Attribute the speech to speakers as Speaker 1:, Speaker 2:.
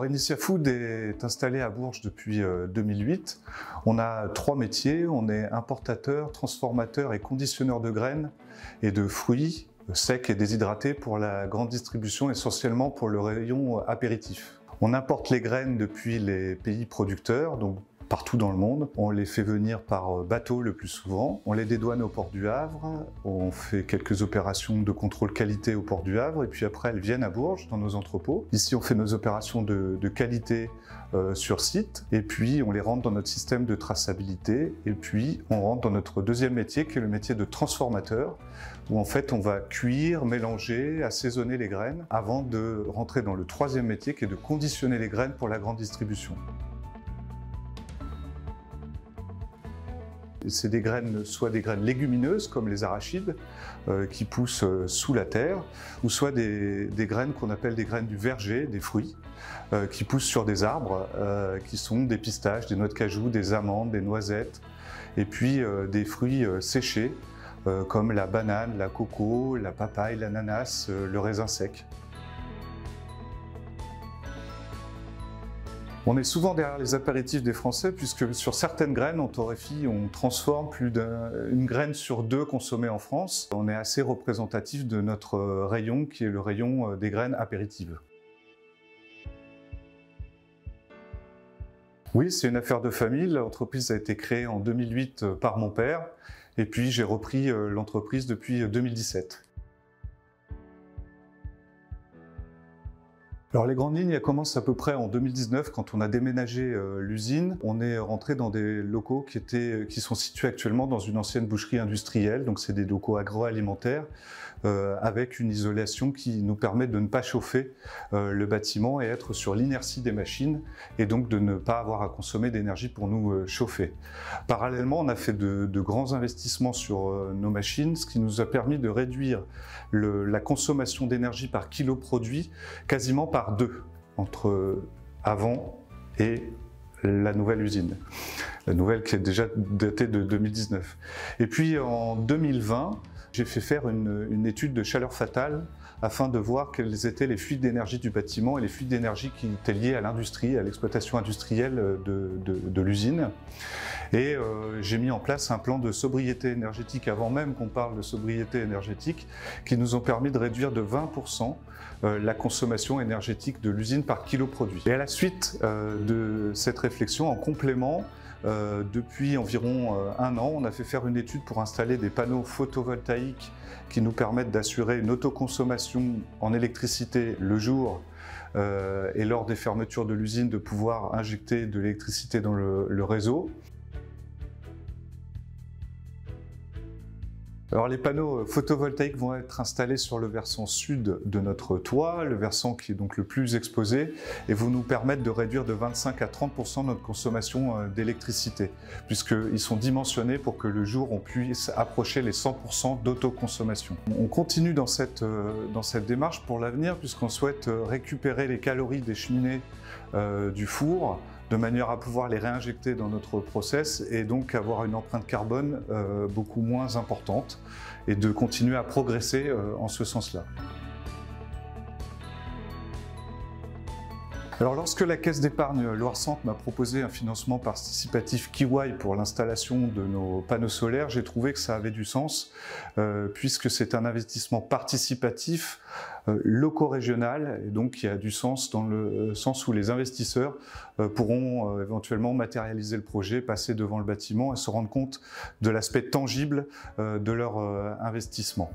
Speaker 1: Initia Food est installé à Bourges depuis 2008. On a 3 métiers. On est importateur, transformateur et conditionneur de graines et de fruits secs et déshydratés pour la grande distribution, essentiellement pour le rayon apéritif. On importe les graines depuis les pays producteurs, donc partout dans le monde. On les fait venir par bateau le plus souvent. On les dédouane au port du Havre. On fait quelques opérations de contrôle qualité au port du Havre. Et puis après, elles viennent à Bourges, dans nos entrepôts. Ici, on fait nos opérations de qualité sur site. Et puis, on les rentre dans notre système de traçabilité. Et puis, on rentre dans notre deuxième métier, qui est le métier de transformateur, où en fait, on va cuire, mélanger, assaisonner les graines avant de rentrer dans le troisième métier, qui est de conditionner les graines pour la grande distribution. C'est des graines, soit des graines légumineuses comme les arachides qui poussent sous la terre, ou soit des graines qu'on appelle des graines du verger, des fruits, qui poussent sur des arbres, qui sont des pistaches, des noix de cajou, des amandes, des noisettes, et puis des fruits séchés comme la banane, la coco, la papaye, l'ananas, le raisin sec. On est souvent derrière les apéritifs des Français puisque sur certaines graines on torréfie, on transforme plus d'une graine sur 2 consommée en France. On est assez représentatif de notre rayon qui est le rayon des graines apéritives. Oui, c'est une affaire de famille. L'entreprise a été créée en 2008 par mon père et puis j'ai repris l'entreprise depuis 2017. Alors les grandes lignes, elles commencent à peu près en 2019 quand on a déménagé l'usine. On est rentré dans des locaux qui sont situés actuellement dans une ancienne boucherie industrielle, donc c'est des locaux agroalimentaires avec une isolation qui nous permet de ne pas chauffer le bâtiment et être sur l'inertie des machines et donc de ne pas avoir à consommer d'énergie pour nous chauffer. Parallèlement, on a fait de grands investissements sur nos machines, ce qui nous a permis de réduire la consommation d'énergie par kilo produit quasiment par 2 entre avant et la nouvelle usine. La nouvelle qui est déjà datée de 2019. Et puis en 2020, j'ai fait faire une étude de chaleur fatale afin de voir quelles étaient les fuites d'énergie du bâtiment et les fuites d'énergie qui étaient liées à l'industrie, à l'exploitation industrielle de l'usine. Et j'ai mis en place un plan de sobriété énergétique avant même qu'on parle de sobriété énergétique qui nous ont permis de réduire de 20% la consommation énergétique de l'usine par kilo produit. Et à la suite de cette réflexion, en complément, depuis environ 1 an, on a fait faire une étude pour installer des panneaux photovoltaïques qui nous permettent d'assurer une autoconsommation en électricité le jour et lors des fermetures de l'usine de pouvoir injecter de l'électricité dans le réseau. Alors les panneaux photovoltaïques vont être installés sur le versant sud de notre toit, le versant qui est donc le plus exposé, et vont nous permettre de réduire de 25 à 30% notre consommation d'électricité, puisqu'ils sont dimensionnés pour que le jour on puisse approcher les 100% d'autoconsommation. On continue dans cette démarche pour l'avenir, puisqu'on souhaite récupérer les calories des cheminées du four, de manière à pouvoir les réinjecter dans notre process et donc avoir une empreinte carbone beaucoup moins importante et de continuer à progresser en ce sens-là. Alors lorsque la Caisse d'épargne Loire-Centre m'a proposé un financement participatif Kiwai pour l'installation de nos panneaux solaires, j'ai trouvé que ça avait du sens puisque c'est un investissement participatif loco-régional et donc qui a du sens dans le sens où les investisseurs pourront éventuellement matérialiser le projet, passer devant le bâtiment et se rendre compte de l'aspect tangible de leur investissement.